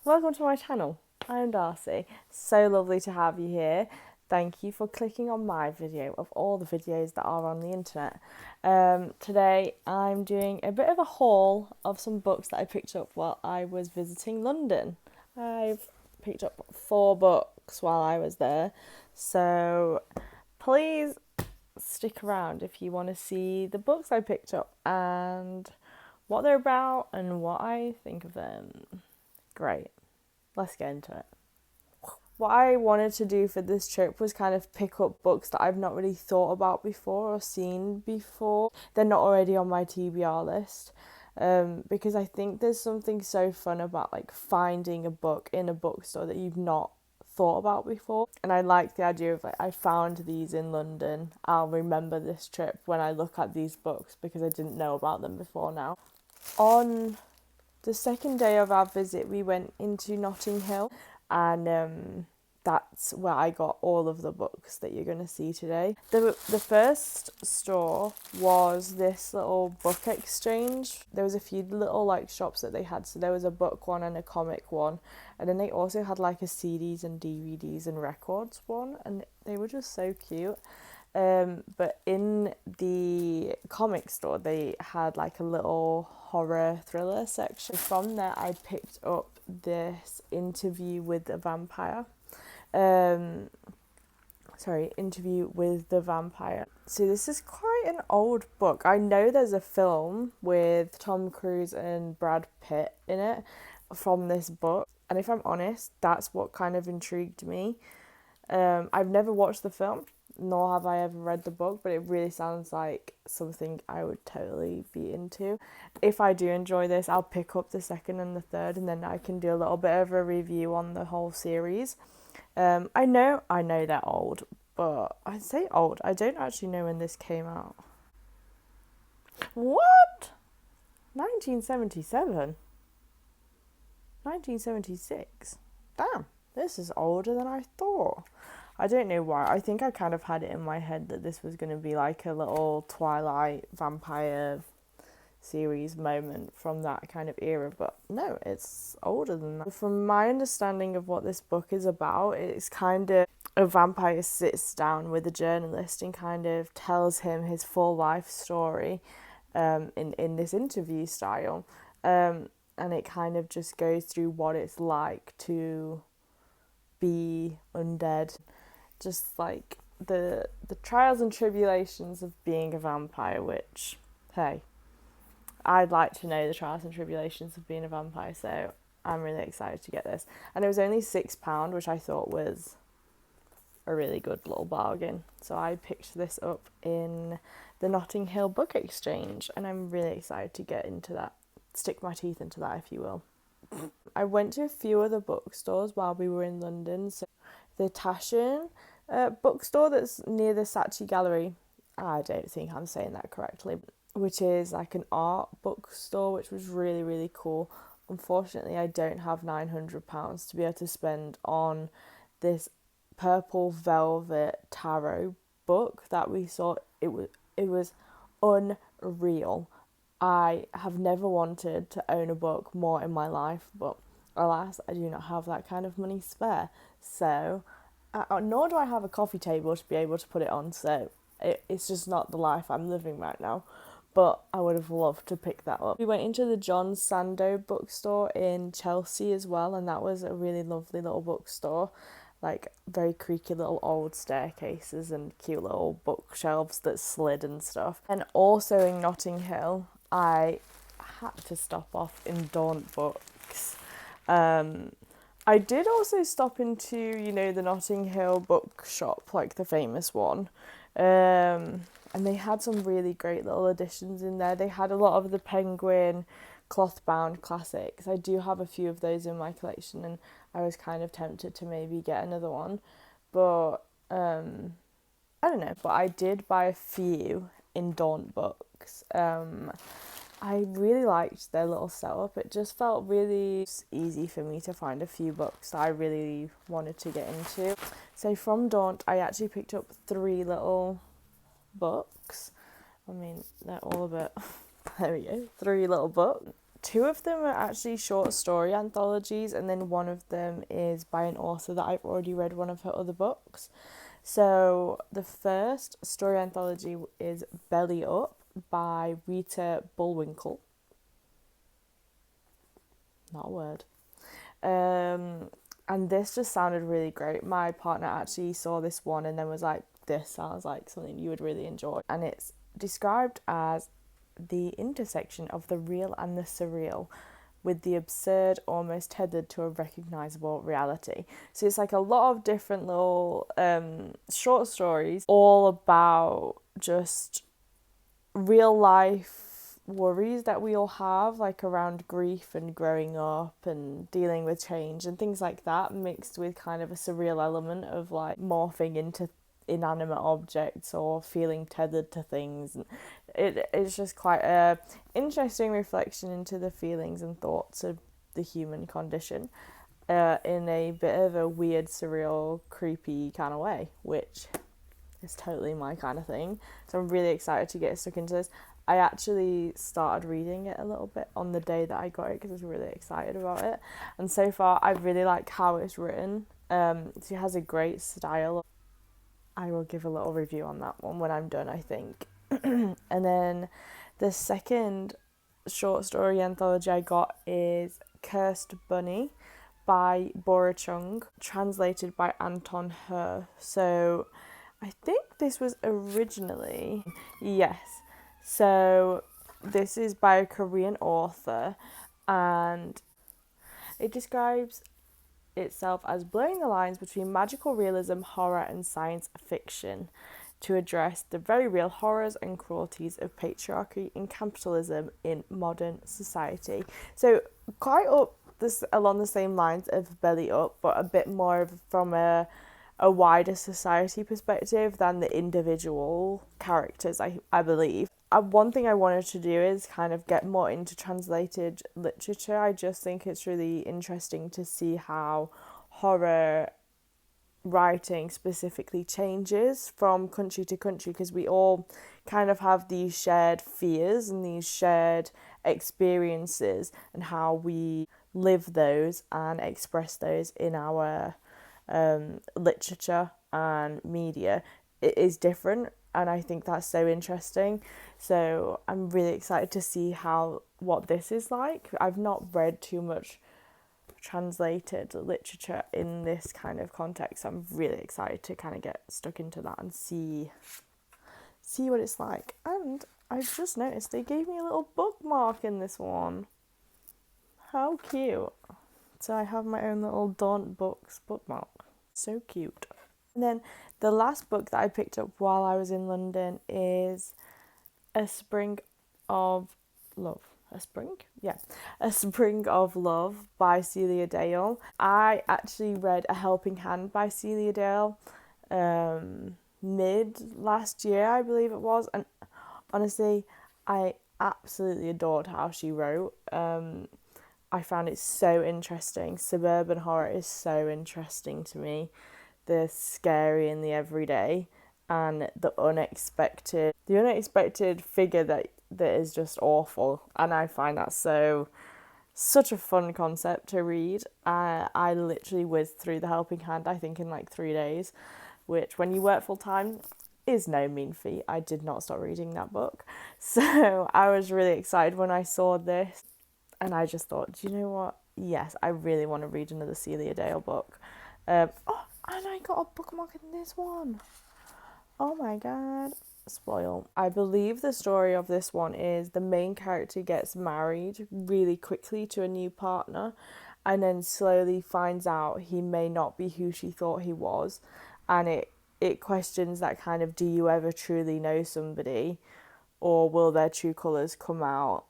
Welcome to my channel. I'm Darcy. So lovely to have you here. Thank you for clicking on my video of all the videos that are on the internet. Today I'm doing a bit of a haul of some books that I picked up while I was visiting London. I've picked up 4 books while I was there, so please stick around if you want to see the books I picked up and what they're about and what I think of them. Great. Let's get into it. What I wanted to do for this trip was kind of pick up books that I've not really thought about before or seen before. They're not already on my TBR list. Because I think there's something so fun about like finding a book in a bookstore that you've not thought about before. And I like the idea of like, I found these in London. I'll remember this trip when I look at these books because I didn't know about them before now. On the second day of our visit, we went into Notting Hill, and that's where I got all of the books that you're going to see today. The first store was this little book exchange. There was a few little like shops that they had. So there was a book one and a comic one, and then they also had like a CDs and DVDs and records one, and they were just so cute. But in the comic store, they had like a little horror thriller section. From there, I picked up this Interview with the Vampire. Interview with the Vampire. So this is quite an old book. I know there's a film with Tom Cruise and Brad Pitt in it from this book. And if I'm honest, that's what kind of intrigued me. I've never watched the film, nor have I ever read the book, but it really sounds like something I would totally be into. If I do enjoy this, I'll pick up the second and the third, and then I can do a little bit of a review on the whole series. I know they're old, but I say old, I don't actually know when this came out. What? 1977? 1976? Damn, this is older than I thought. I don't know why. I think I kind of had it in my head that this was going to be like a little Twilight vampire series moment from that kind of era, but no, it's older than that. From my understanding of what this book is about, it's kind of a vampire sits down with a journalist and kind of tells him his full life story in this interview style. And it kind of just goes through what it's like to be undead, just like the trials and tribulations of being a vampire, which, hey, I'd like to know the trials and tribulations of being a vampire, so I'm really excited to get this. And it was only £6, which I thought was a really good little bargain. So I picked this up in the Notting Hill Book Exchange, and I'm really excited to get into that, stick my teeth into that, if you will. I went to a few other bookstores while we were in London. So the Taschen bookstore that's near the Saatchi Gallery, I don't think I'm saying that correctly, which is like an art bookstore, which was really, really cool. Unfortunately, I don't have £900 to be able to spend on this purple velvet tarot book that we saw. It was unreal. I have never wanted to own a book more in my life, but alas, I do not have that kind of money spare. So, nor do I have a coffee table to be able to put it on, so it's just not the life I'm living right now. But I would have loved to pick that up. We went into the John Sandoe bookstore in Chelsea as well, and that was a really lovely little bookstore. Like very creaky little old staircases and cute little bookshelves that slid and stuff. And also in Notting Hill, I had to stop off in Daunt Books. I did also stop into, the Notting Hill bookshop, like the famous one. And they had some really great little additions in there. They had a lot of the Penguin cloth-bound classics. I do have a few of those in my collection, and I was kind of tempted to maybe get another one. But, I don't know. But I did buy a few in Daunt Books. I really liked their little setup. It just felt really easy for me to find a few books that I really wanted to get into. So from Daunt, I actually picked up 3 little books. I mean, they're all a bit... There we go. 3 little books. two of them are actually short story anthologies, and then one of them is by an author that I've already read one of her other books. So the first story anthology is Belly Up by Rita Bullwinkle. Not a word. And this just sounded really great. My partner actually saw this one and then was like, this sounds like something you would really enjoy. And it's described as the intersection of the real and the surreal, with the absurd almost tethered to a recognisable reality. So it's like a lot of different little short stories, all about just real life worries that we all have, like around grief and growing up and dealing with change and things like that, mixed with kind of a surreal element of like morphing into inanimate objects or feeling tethered to things. And it's just quite a interesting reflection into the feelings and thoughts of the human condition, in a bit of a weird, surreal, creepy kind of way, which is totally my kind of thing. So I'm really excited to get stuck into this. I actually started reading it a little bit on the day that I got it because I was really excited about it. And so far, I really like how it's written. She has a great style. I will give a little review on that one when I'm done, I think. And then the second short story anthology I got is Cursed Bunny by Bora Chung, translated by Anton Her. So I think this was originally, yes. So this is by a Korean author, and it describes itself as blurring the lines between magical realism, horror, and science fiction to address the very real horrors and cruelties of patriarchy and capitalism in modern society. So quite up this along the same lines of Belly Up, but a bit more from a wider society perspective than the individual characters, I believe. One thing I wanted to do is kind of get more into translated literature. I just think it's really interesting to see how horror writing specifically changes from country to country, because we all kind of have these shared fears and these shared experiences, and how we live those and express those in our literature and media, it is different, and I think that's so interesting. So I'm really excited to see what this is like. I've not read too much translated literature in this kind of context. I'm really excited to kind of get stuck into that and see what it's like. And I've just noticed they gave me a little bookmark in this one. How cute. So I have my own little Daunt Books bookmark. So cute. And then the last book that I picked up while I was in London is A Spring of Love. A Spring of Love by Celia Dale. I actually read A Helping Hand by Celia Dale mid last year, I believe it was, and honestly, I absolutely adored how she wrote. I found it so interesting. Suburban horror is so interesting to me. The scary and the everyday, and the unexpected figure that is just awful. And I find that such a fun concept to read. I literally whizzed through The Helping Hand, I think, in like 3 days, which when you work full time is no mean feat. I did not stop reading that book. So I was really excited when I saw this, and I just thought, do you know what? Yes, I really want to read another Celia Dale book. And I got a bookmark in this one. Oh my god. Spoil. I believe the story of this one is the main character gets married really quickly to a new partner, and then slowly finds out he may not be who she thought he was. And it questions that kind of, do you ever truly know somebody, or will their true colours come out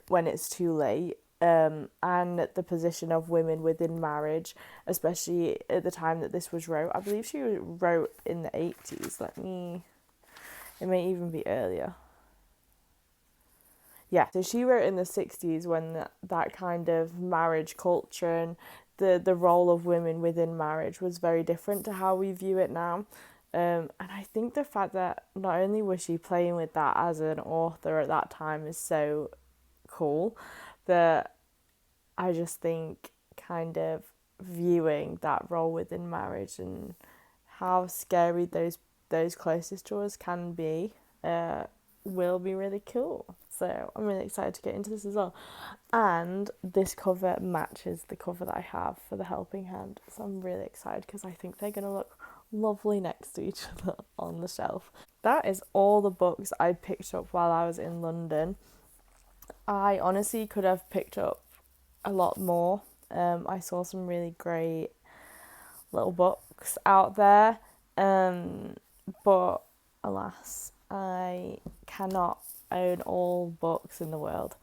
when it's too late? And the position of women within marriage, especially at the time that this was wrote. I believe she wrote in the 80s. It may even be earlier. Yeah, so she wrote in the 60s, when that kind of marriage culture and the role of women within marriage was very different to how we view it now. And I think the fact that not only was she playing with that as an author at that time is so cool, that I just think kind of viewing that role within marriage and how scary those closest to us can be will be really cool. So I'm really excited to get into this as well. And this cover matches the cover that I have for the Helping Hand. So I'm really excited because I think they're going to look lovely next to each other on the shelf. That is all the books I picked up while I was in London. I honestly could have picked up a lot more. I saw some really great little books out there, but alas, I cannot own all books in the world.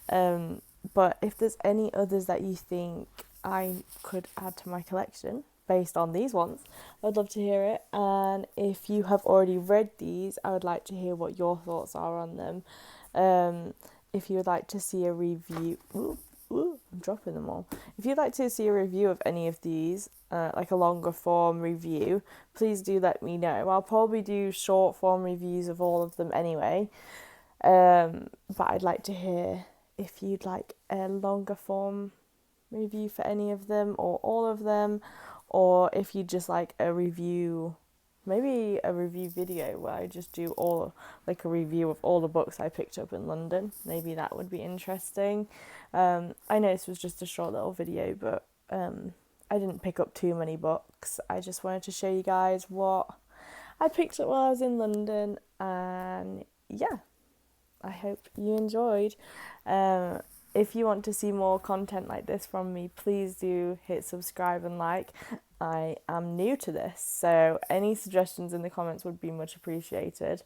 But if there's any others that you think I could add to my collection based on these ones, I'd love to hear it. And if you have already read these, I would like to hear what your thoughts are on them. If you would like to see a review, I'm dropping them all. If you'd like to see a review of any of these, like a longer form review, please do let me know. I'll probably do short form reviews of all of them anyway. But I'd like to hear if you'd like a longer form review for any of them or all of them, or if you'd just like a review, maybe a review video where I just do like a review of all the books I picked up in London. Maybe that would be interesting. I know this was just a short little video, but I didn't pick up too many books. I just wanted to show you guys what I picked up while I was in London, and yeah, I hope you enjoyed. If you want to see more content like this from me, please do hit subscribe and like. I am new to this, so any suggestions in the comments would be much appreciated.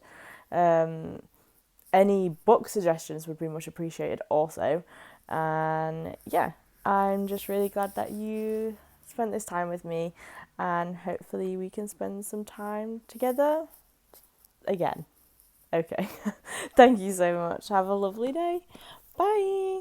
Any book suggestions would be much appreciated also. And yeah, I'm just really glad that you spent this time with me, and hopefully we can spend some time together again. Okay. Thank you so much. Have a lovely day. Bye.